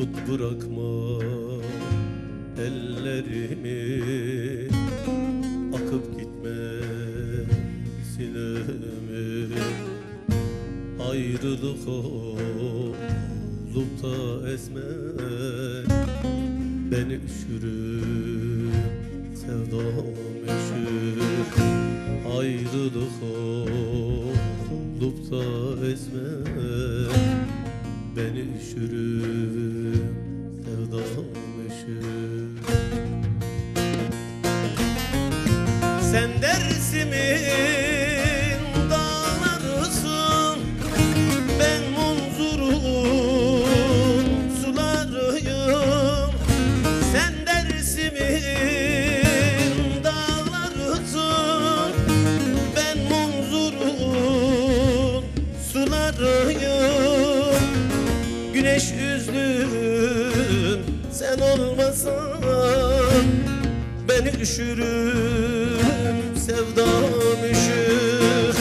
Tut bırakma ellerimi, akıp gitme sinemi. Ayrılık olup da ezmek beni üşürür, sevdam üşür. Ayrılık olup da ezmek beni üşürür, sevdam üşür. Sen Dersim'in dağlarısın, ben Munzur'un sularıyım. Sen Dersim'in dağlarısın, ben Munzur'un sularıyım. Güneş üzlüm sen olmasan, beni üşürüm, sevdam üşür.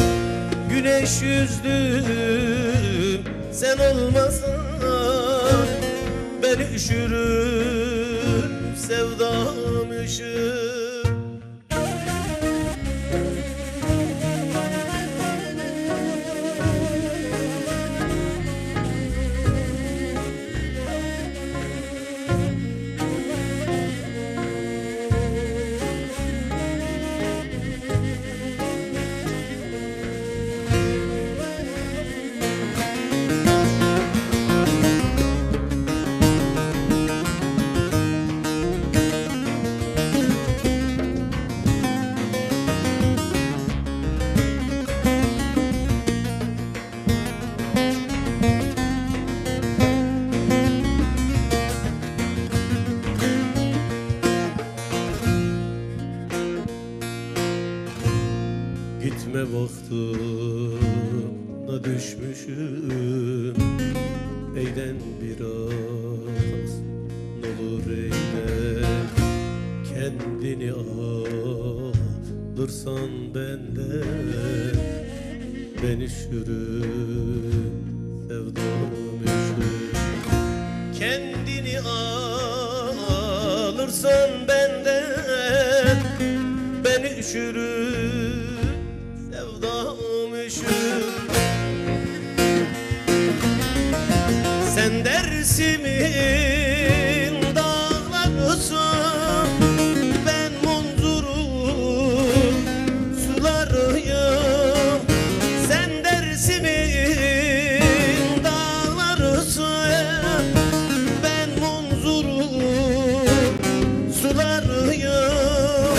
Güneş yüzlüm sen olmasan, beni üşürüm, sevdam üşür. Gitme baktığına düşmüşüm, eğlen biraz, n'olur eğlen. Kendini alırsan benden, ben üşürüm, sevdam üşür. Kendini alırsan benden, ben üşürüm, sevdam üşür. Sen Dersim'in dağlarısın, ben Munzur'un sularıyım. Sen Dersim'in dağlarısın, ben Munzur'un sularıyım.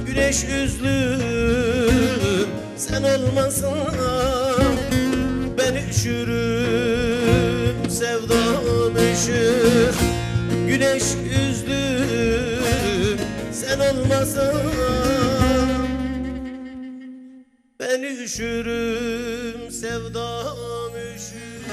Güneş üzlüm sen olmasan, ben üşürüm, sevdam üşür. Güneş üzlüm sen olmasan, ben üşürüm, sevdam üşür.